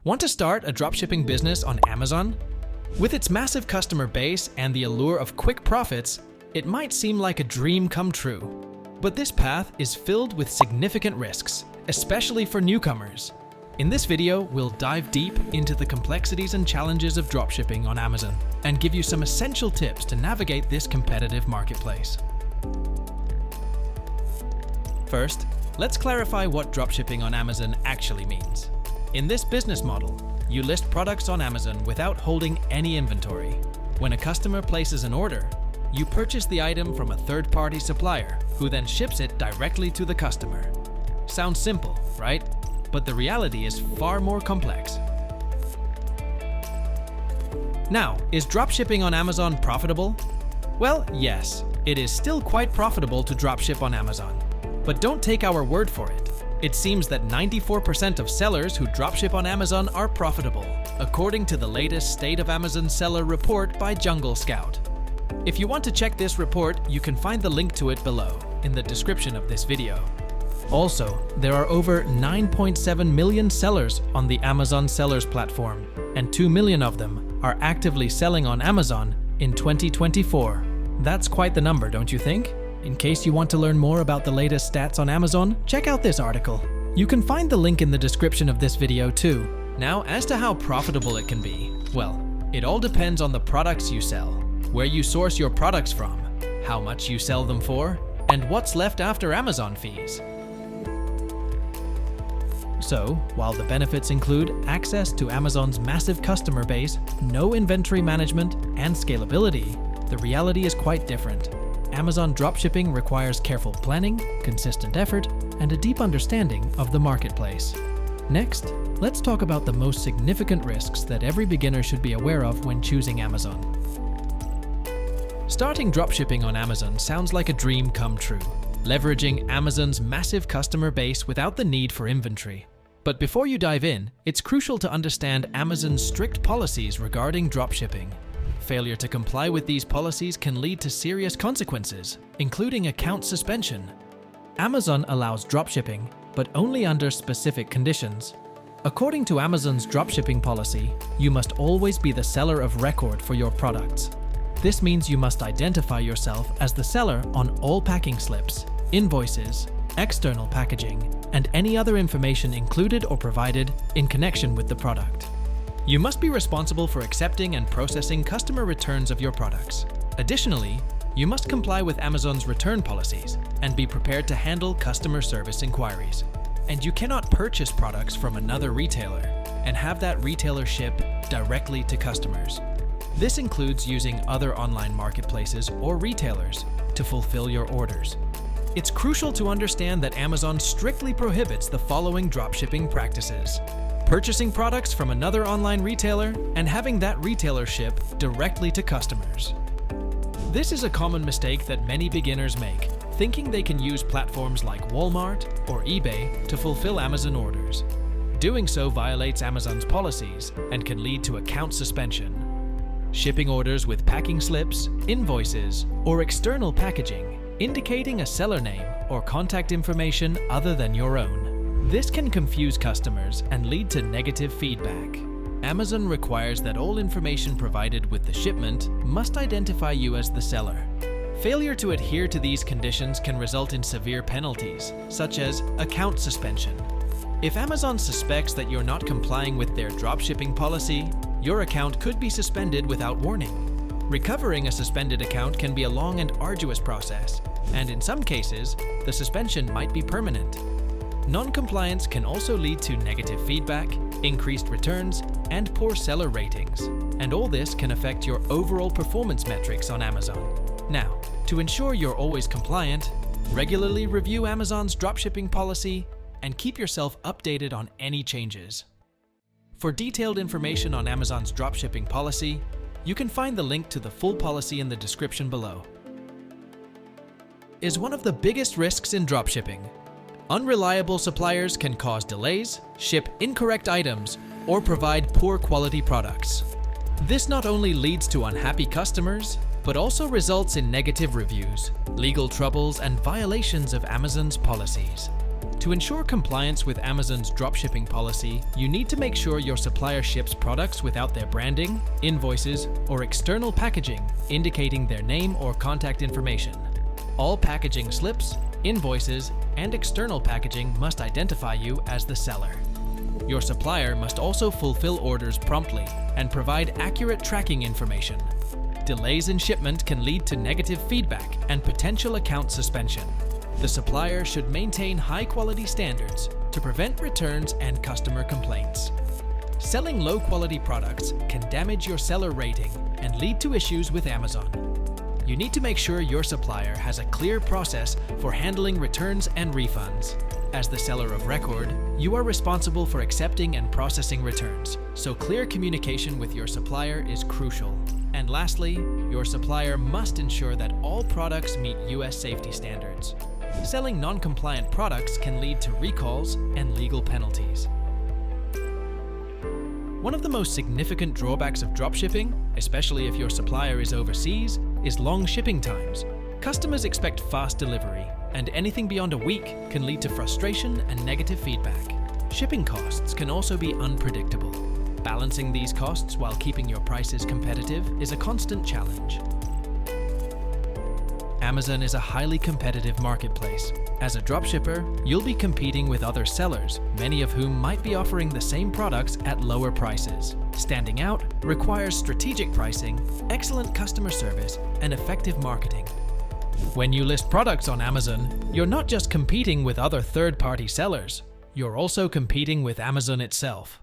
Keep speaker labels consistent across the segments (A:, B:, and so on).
A: Want to start a dropshipping business on Amazon? With its massive customer base and the allure of quick profits, it might seem like a dream come true. But this path is filled with significant risks, especially for newcomers. In this video, we'll dive deep into the complexities and challenges of dropshipping on Amazon and give you some essential tips to navigate this competitive marketplace. First, let's clarify what dropshipping on Amazon actually means. In this business model, you list products on Amazon without holding any inventory. When a customer places an order, you purchase the item from a third-party supplier who then ships it directly to the customer. Sounds simple, right? But the reality is far more complex. Now, is dropshipping on Amazon profitable? Well, yes, it is still quite profitable to dropship on Amazon. But don't take our word for it. It seems that 94% of sellers who dropship on Amazon are profitable, according to the latest State of Amazon Seller report by Jungle Scout. If you want to check this report, you can find the link to it below, in the description of this video. Also, there are over 9.7 million sellers on the Amazon Sellers platform, and 2 million of them are actively selling on Amazon in 2024. That's quite the number, don't you think? In case you want to learn more about the latest stats on Amazon, check out this article. You can find the link in the description of this video too. Now, as to how profitable it can be, well, it all depends on the products you sell, where you source your products from, how much you sell them for, and what's left after Amazon fees. So, while the benefits include access to Amazon's massive customer base, no inventory management, and scalability, the reality is quite different. Amazon dropshipping requires careful planning, consistent effort, and a deep understanding of the marketplace. Next, let's talk about the most significant risks that every beginner should be aware of when choosing Amazon. Starting dropshipping on Amazon sounds like a dream come true, leveraging Amazon's massive customer base without the need for inventory. But before you dive in, it's crucial to understand Amazon's strict policies regarding dropshipping. Failure to comply with these policies can lead to serious consequences, including account suspension. Amazon allows dropshipping, but only under specific conditions. According to Amazon's dropshipping policy, you must always be the seller of record for your products. This means you must identify yourself as the seller on all packing slips, invoices, external packaging, and any other information included or provided in connection with the product. You must be responsible for accepting and processing customer returns of your products. Additionally, you must comply with Amazon's return policies and be prepared to handle customer service inquiries. And you cannot purchase products from another retailer and have that retailer ship directly to customers. This includes using other online marketplaces or retailers to fulfill your orders. It's crucial to understand that Amazon strictly prohibits the following dropshipping practices: purchasing products from another online retailer and having that retailer ship directly to customers. This is a common mistake that many beginners make, thinking they can use platforms like Walmart or eBay to fulfill Amazon orders. Doing so violates Amazon's policies and can lead to account suspension. Shipping orders with packing slips, invoices, or external packaging, indicating a seller name or contact information other than your own. This can confuse customers and lead to negative feedback. Amazon requires that all information provided with the shipment must identify you as the seller. Failure to adhere to these conditions can result in severe penalties, such as account suspension. If Amazon suspects that you're not complying with their dropshipping policy, your account could be suspended without warning. Recovering a suspended account can be a long and arduous process, and in some cases, the suspension might be permanent. Non-compliance can also lead to negative feedback, increased returns, and poor seller ratings. And all this can affect your overall performance metrics on Amazon. Now, to ensure you're always compliant, regularly review Amazon's dropshipping policy and keep yourself updated on any changes. For detailed information on Amazon's dropshipping policy, you can find the link to the full policy in the description below. Is one of the biggest risks in dropshipping. Unreliable suppliers can cause delays, ship incorrect items, or provide poor quality products. This not only leads to unhappy customers, but also results in negative reviews, legal troubles, and violations of Amazon's policies. To ensure compliance with Amazon's dropshipping policy, you need to make sure your supplier ships products without their branding, invoices, or external packaging indicating their name or contact information. All packaging slips, invoices, and external packaging must identify you as the seller. Your supplier must also fulfill orders promptly and provide accurate tracking information. Delays in shipment can lead to negative feedback and potential account suspension. The supplier should maintain high-quality standards to prevent returns and customer complaints. Selling low-quality products can damage your seller rating and lead to issues with Amazon. You need to make sure your supplier has a clear process for handling returns and refunds. As the seller of record, you are responsible for accepting and processing returns, so clear communication with your supplier is crucial. And lastly, your supplier must ensure that all products meet US safety standards. Selling non-compliant products can lead to recalls and legal penalties. One of the most significant drawbacks of dropshipping, especially if your supplier is overseas, is long shipping times. Customers expect fast delivery, and anything beyond a week can lead to frustration and negative feedback. Shipping costs can also be unpredictable. Balancing these costs while keeping your prices competitive is a constant challenge. Amazon is a highly competitive marketplace. As a dropshipper, you'll be competing with other sellers, many of whom might be offering the same products at lower prices. Standing out requires strategic pricing, excellent customer service, and effective marketing. When you list products on Amazon, you're not just competing with other third-party sellers, you're also competing with Amazon itself.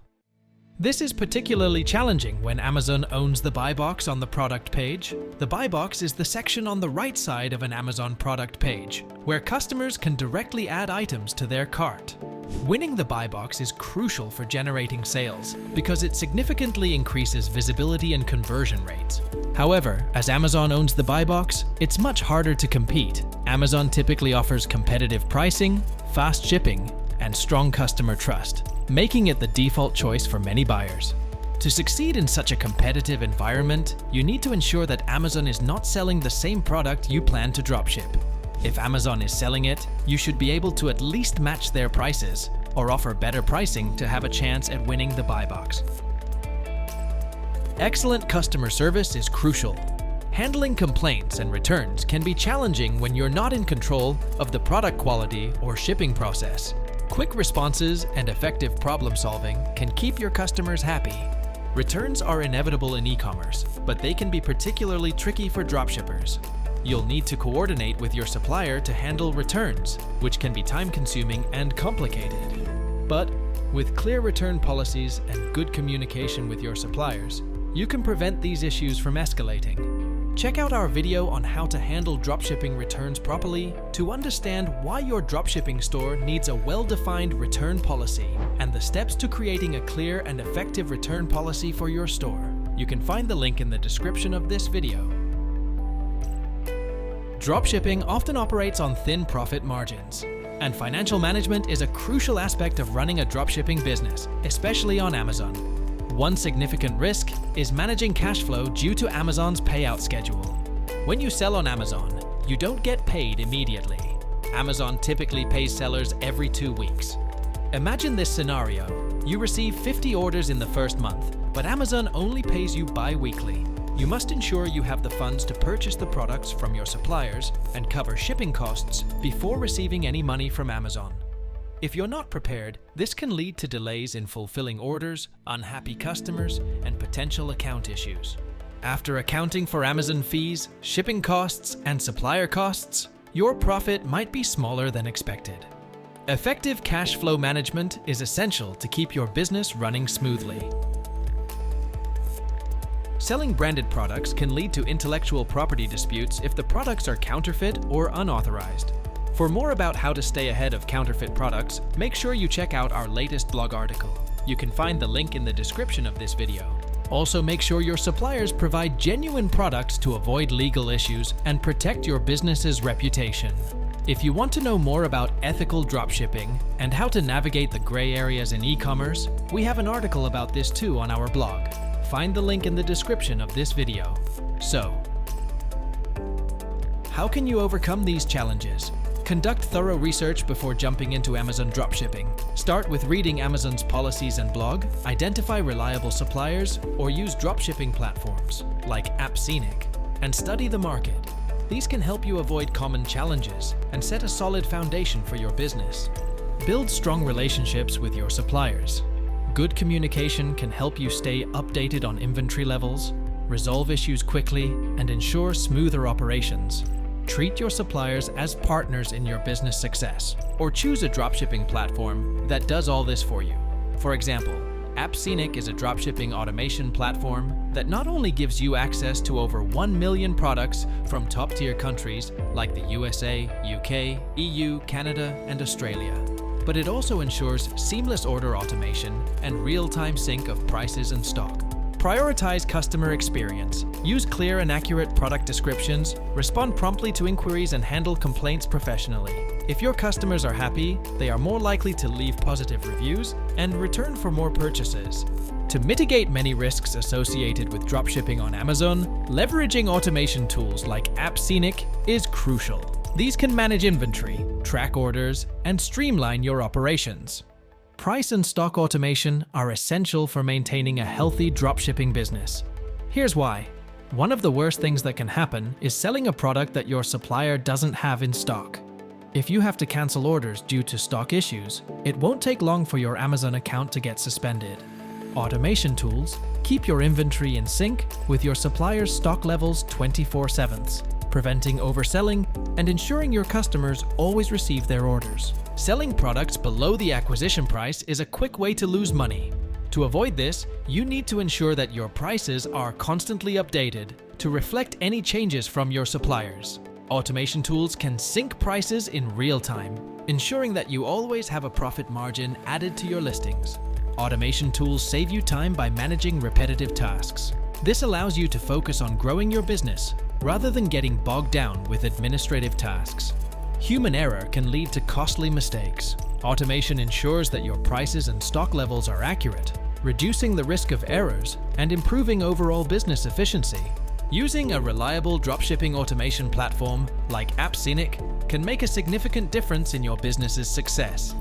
A: This is particularly challenging when Amazon owns the buy box on the product page. The buy box is the section on the right side of an Amazon product page, where customers can directly add items to their cart. Winning the buy box is crucial for generating sales because it significantly increases visibility and conversion rates. However, as Amazon owns the buy box, it's much harder to compete. Amazon typically offers competitive pricing, fast shipping, and strong customer trust, making it the default choice for many buyers. To succeed in such a competitive environment, you need to ensure that Amazon is not selling the same product you plan to dropship. If Amazon is selling it, you should be able to at least match their prices or offer better pricing to have a chance at winning the buy box. Excellent customer service is crucial. Handling complaints and returns can be challenging when you're not in control of the product quality or shipping process. Quick responses and effective problem solving can keep your customers happy. Returns are inevitable in e-commerce, but they can be particularly tricky for dropshippers. You'll need to coordinate with your supplier to handle returns, which can be time-consuming and complicated. But with clear return policies and good communication with your suppliers, you can prevent these issues from escalating. Check out our video on how to handle dropshipping returns properly to understand why your dropshipping store needs a well-defined return policy and the steps to creating a clear and effective return policy for your store. You can find the link in the description of this video. Dropshipping often operates on thin profit margins, and financial management is a crucial aspect of running a dropshipping business, especially on Amazon. One significant risk is managing cash flow due to Amazon's payout schedule. When you sell on Amazon, you don't get paid immediately. Amazon typically pays sellers every 2 weeks. Imagine this scenario. You receive 50 orders in the first month, but Amazon only pays you bi-weekly. You must ensure you have the funds to purchase the products from your suppliers and cover shipping costs before receiving any money from Amazon. If you're not prepared, this can lead to delays in fulfilling orders, unhappy customers, and potential account issues. After accounting for Amazon fees, shipping costs, and supplier costs, your profit might be smaller than expected. Effective cash flow management is essential to keep your business running smoothly. Selling branded products can lead to intellectual property disputes if the products are counterfeit or unauthorized. For more about how to stay ahead of counterfeit products, make sure you check out our latest blog article. You can find the link in the description of this video. Also, make sure your suppliers provide genuine products to avoid legal issues and protect your business's reputation. If you want to know more about ethical dropshipping and how to navigate the gray areas in e-commerce, we have an article about this too on our blog. Find the link in the description of this video. So, how can you overcome these challenges? Conduct thorough research before jumping into Amazon dropshipping. Start with reading Amazon's policies and blog, identify reliable suppliers, or use dropshipping platforms like AppScenic, and study the market. These can help you avoid common challenges and set a solid foundation for your business. Build strong relationships with your suppliers. Good communication can help you stay updated on inventory levels, resolve issues quickly, and ensure smoother operations. Treat your suppliers as partners in your business success, or choose a dropshipping platform that does all this for you. For example, AppScenic is a dropshipping automation platform that not only gives you access to over 1 million products from top-tier countries like the USA, UK, EU, Canada, and Australia, but it also ensures seamless order automation and real-time sync of prices and stock. Prioritize customer experience. Use clear and accurate product descriptions, respond promptly to inquiries, and handle complaints professionally. If your customers are happy, they are more likely to leave positive reviews and return for more purchases. To mitigate many risks associated with dropshipping on Amazon, leveraging automation tools like AppScenic is crucial. These can manage inventory, track orders, and streamline your operations. Price and stock automation are essential for maintaining a healthy dropshipping business. Here's why. One of the worst things that can happen is selling a product that your supplier doesn't have in stock. If you have to cancel orders due to stock issues, it won't take long for your Amazon account to get suspended. Automation tools keep your inventory in sync with your supplier's stock levels 24/7, preventing overselling and ensuring your customers always receive their orders. Selling products below the acquisition price is a quick way to lose money. To avoid this, you need to ensure that your prices are constantly updated to reflect any changes from your suppliers. Automation tools can sync prices in real time, ensuring that you always have a profit margin added to your listings. Automation tools save you time by managing repetitive tasks. This allows you to focus on growing your business rather than getting bogged down with administrative tasks. Human error can lead to costly mistakes. Automation ensures that your prices and stock levels are accurate, reducing the risk of errors and improving overall business efficiency. Using a reliable dropshipping automation platform like AppScenic can make a significant difference in your business's success.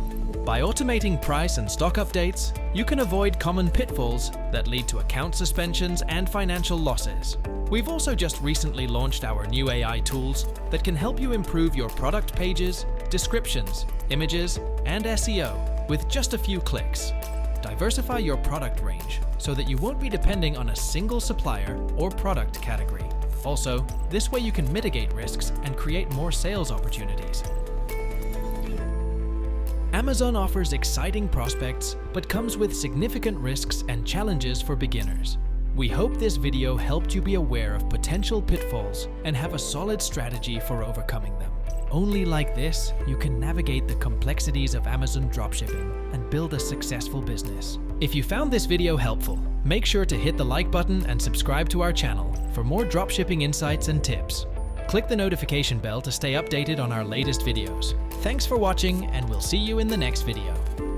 A: By automating price and stock updates, you can avoid common pitfalls that lead to account suspensions and financial losses. We've also just recently launched our new AI tools that can help you improve your product pages, descriptions, images, and SEO with just a few clicks. Diversify your product range so that you won't be depending on a single supplier or product category. Also, this way you can mitigate risks and create more sales opportunities. Amazon offers exciting prospects, but comes with significant risks and challenges for beginners. We hope this video helped you be aware of potential pitfalls and have a solid strategy for overcoming them. Only like this, you can navigate the complexities of Amazon dropshipping and build a successful business. If you found this video helpful, make sure to hit the like button and subscribe to our channel for more dropshipping insights and tips. Click the notification bell to stay updated on our latest videos. Thanks for watching, and we'll see you in the next video.